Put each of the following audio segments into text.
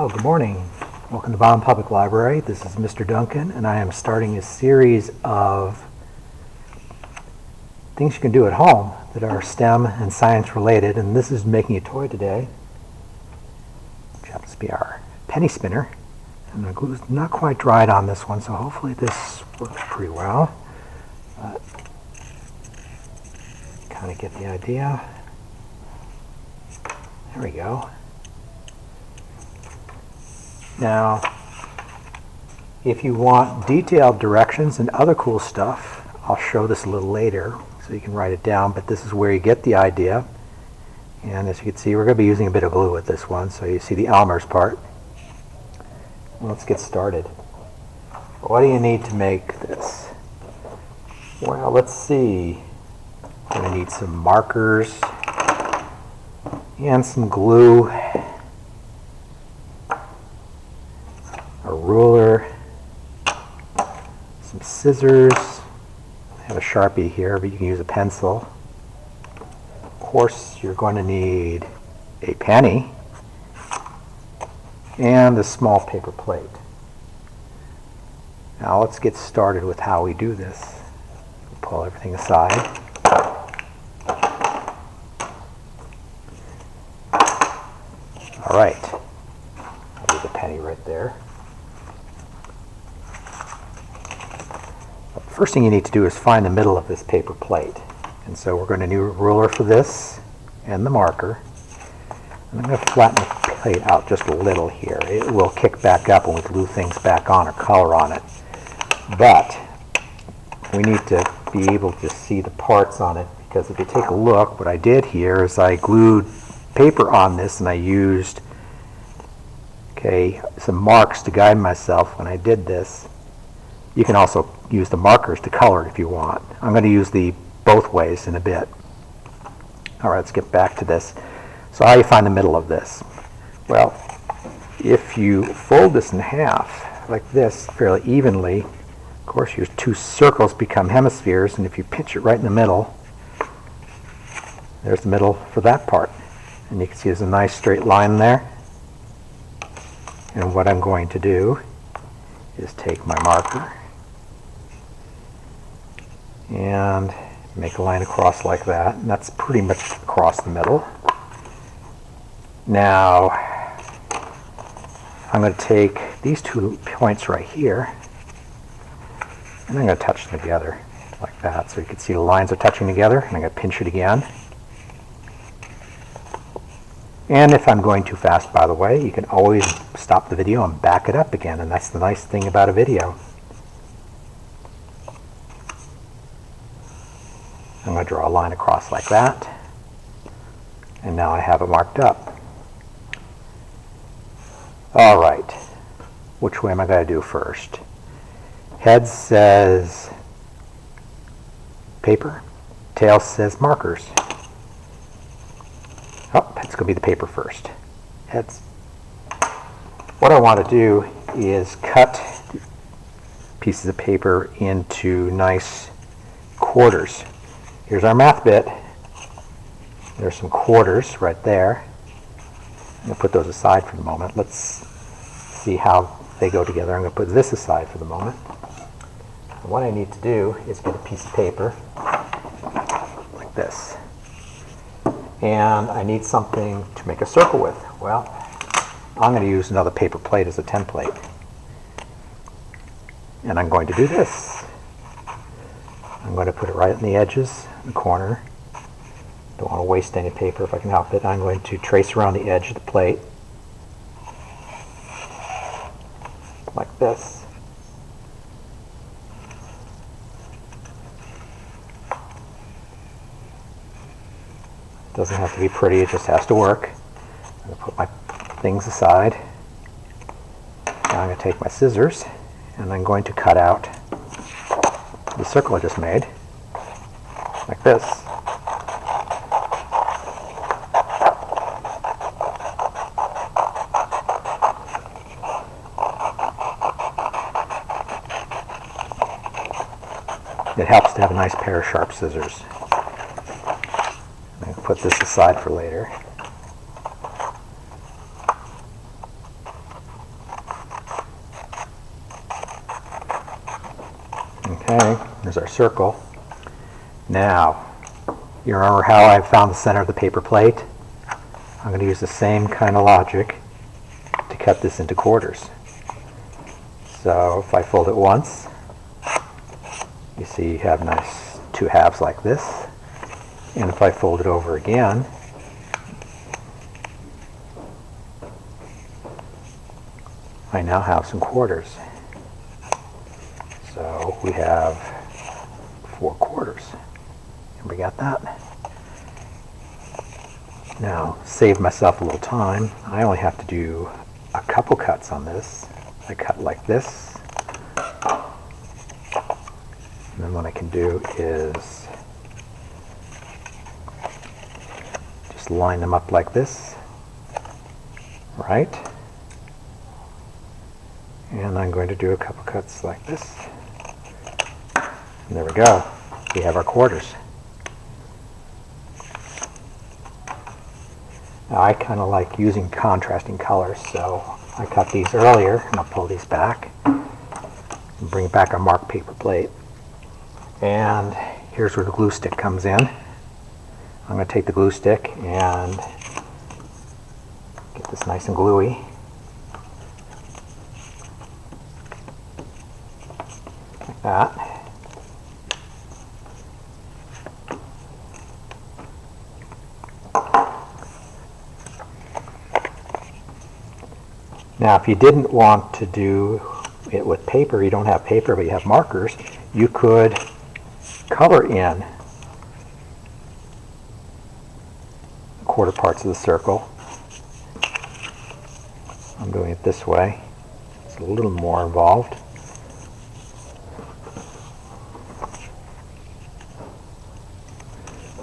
Oh, good morning. Welcome to Bond Public Library. This is Mr. Duncan, and I am starting a series of things you can do at home that are STEM and science related, and this is making a toy today, which happens to be our penny spinner. And the glue's not quite dried on this one, so hopefully this works pretty well. Kind of get the idea. There we go. Now, if you want detailed directions and other cool stuff, I'll show this a little later so you can write it down, but this is where you get the idea. And as you can see, we're going to be using a bit of glue with this one, so you see the Elmer's part. Well, let's get started. What do you need to make this? Well, let's see. I'm going to need some markers and some glue, a ruler, some scissors. I have a Sharpie here, but you can use a pencil. Of course, you're going to need a penny and a small paper plate. Now let's get started with how we do this. Pull everything aside. All right, I'll leave the penny right there. The first thing you need to do is find the middle of this paper plate. And so we're going to need a ruler for this and the marker. And I'm going to flatten the plate out just a little here. It will kick back up when we glue things back on or color on it. But we need to be able to see the parts on it, because if you take a look, what I did here is I glued paper on this and I used some marks to guide myself when I did this. You can also use the markers to color it if you want. I'm going to use the both ways in a bit. All right, let's get back to this. So how do you find the middle of this? Well, if you fold this in half like this fairly evenly, of course your two circles become hemispheres, and if you pinch it right in the middle, there's the middle for that part. And you can see there's a nice straight line there. And what I'm going to do is take my marker and make a line across like that, and that's pretty much across the middle. Now I'm going to take these 2 points right here and I'm going to touch them together like that, so you can see the lines are touching together, and I'm going to pinch it again. And if I'm going too fast, by the way, you can always stop the video and back it up again, and that's the nice thing about a video. I'm going to draw a line across like that, and now I have it marked up. All right, which way am I going to do first? Head says paper, tail says markers. Oh, it's going to be the paper first. Heads. What I want to do is cut pieces of paper into nice quarters. Here's our math bit. There's some quarters right there. I'm going to put those aside for the moment. Let's see how they go together. I'm going to put this aside for the moment. And what I need to do is get a piece of paper like this. And I need something to make a circle with. Well, I'm going to use another paper plate as a template. And I'm going to do this. I'm going to put it right in the edges, in the corner. Don't want to waste any paper if I can help it. I'm going to trace around the edge of the plate like this. Doesn't have to be pretty, it just has to work. I'm going to put my things aside. Now I'm going to take my scissors and I'm going to cut out the circle I just made, like this. It helps to have a nice pair of sharp scissors. I'm going to put this aside for later. Okay, there's our circle. Now, you remember how I found the center of the paper plate? I'm going to use the same kind of logic to cut this into quarters. So if I fold it once, you see you have nice two halves like this. And if I fold it over again, I now have some quarters. So we have 4 quarters. And we got that. Now, save myself a little time. I only have to do a couple cuts on this. I cut like this. And then what I can do is just line them up like this. Right? And I'm going to do a couple cuts like this. And there we go. We have our quarters. Now, I kind of like using contrasting colors, so I cut these earlier, and I'll pull these back and bring back our marked paper plate. And here's where the glue stick comes in. I'm going to take the glue stick and get this nice and gluey. Like that. Now, if you didn't want to do it with paper, you don't have paper, but you have markers, you could color in quarter parts of the circle. I'm doing it this way. It's a little more involved.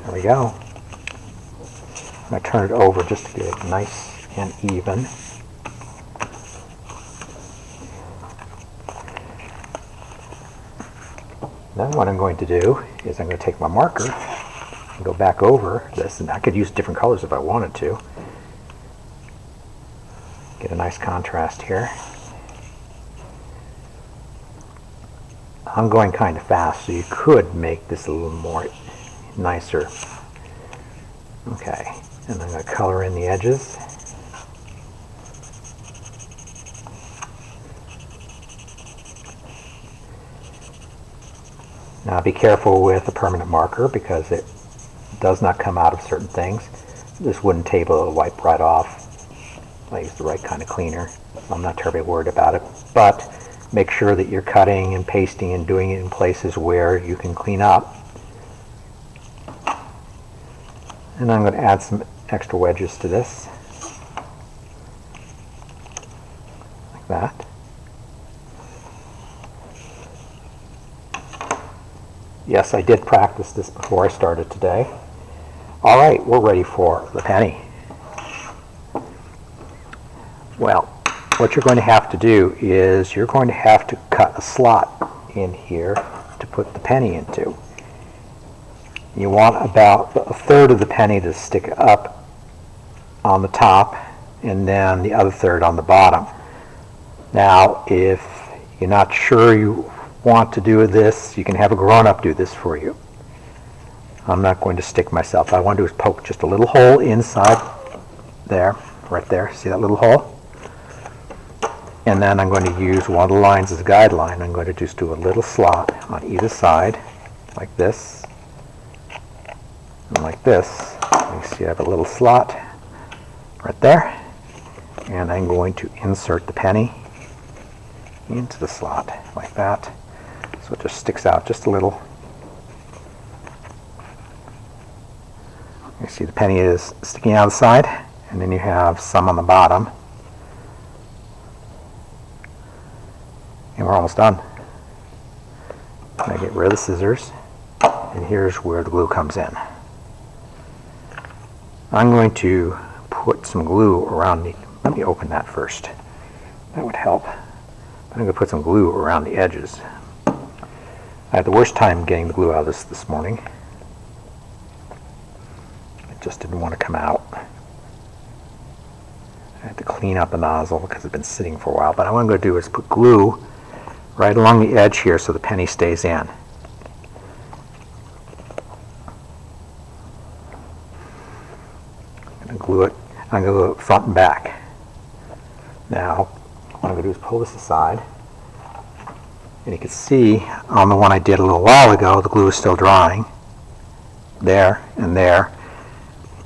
There we go. I'm going to turn it over just to get it nice and even. Then what I'm going to do is I'm going to take my marker and go back over this, and I could use different colors if I wanted to. Get a nice contrast here. I'm going kind of fast, so you could make this a little more nicer. Okay, and I'm going to color in the edges. Now be careful with a permanent marker because it does not come out of certain things. This wooden table will wipe right off. I use the right kind of cleaner. I'm not terribly worried about it, but make sure that you're cutting and pasting and doing it in places where you can clean up. And I'm going to add some extra wedges to this, like that. Yes, I did practice this before I started today. All right, we're ready for the penny. Well, what you're going to have to do is you're going to have to cut a slot in here to put the penny into. You want about a third of the penny to stick up on the top and then the other third on the bottom. Now, if you're not sure you want to do this, you can have a grown-up do this for you. I'm not going to stick myself. What I want to do is poke just a little hole inside there, right there. See that little hole? And then I'm going to use one of the lines as a guideline. I'm going to just do a little slot on either side, like this, and like this. You see I have a little slot right there. And I'm going to insert the penny into the slot, like that. So it just sticks out just a little. You see the penny is sticking out of the side, and then you have some on the bottom. And we're almost done. I'm going to get rid of the scissors, and here's where the glue comes in. I'm going to put some glue around the, let me open that first. That would help. I'm going to put some glue around the edges. I had the worst time getting the glue out of this morning. It just didn't want to come out. I had to clean out the nozzle because it's been sitting for a while. But what I'm going to do is put glue right along the edge here so the penny stays in. I'm going to glue it. I'm going to glue it front and back. Now, what I'm going to do is pull this aside. And you can see on the one I did a little while ago, the glue is still drying. There and there.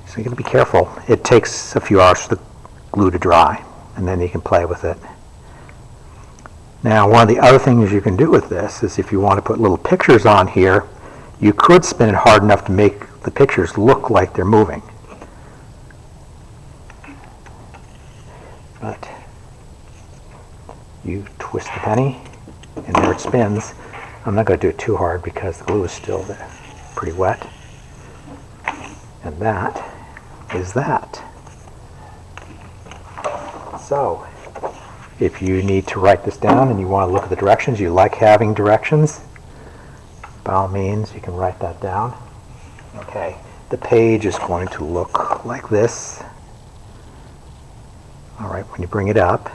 So you got to be careful. It takes a few hours for the glue to dry, and then you can play with it. Now, one of the other things you can do with this is if you want to put little pictures on here, you could spin it hard enough to make the pictures look like they're moving. But you twist the penny, and there it spins. I'm not going to do it too hard because the glue is still there, pretty wet. And that is that. So, if you need to write this down and you want to look at the directions, you like having directions, by all means, you can write that down. Okay, the page is going to look like this. All right, when you bring it up,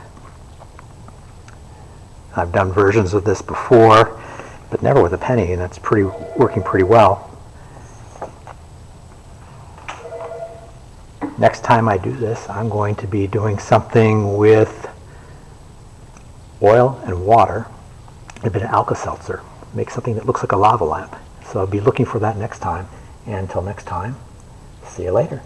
I've done versions of this before, but never with a penny, and it's working pretty well. Next time I do this, I'm going to be doing something with oil and water, and a bit of Alka-Seltzer. Make something that looks like a lava lamp. So I'll be looking for that next time. And until next time, see you later.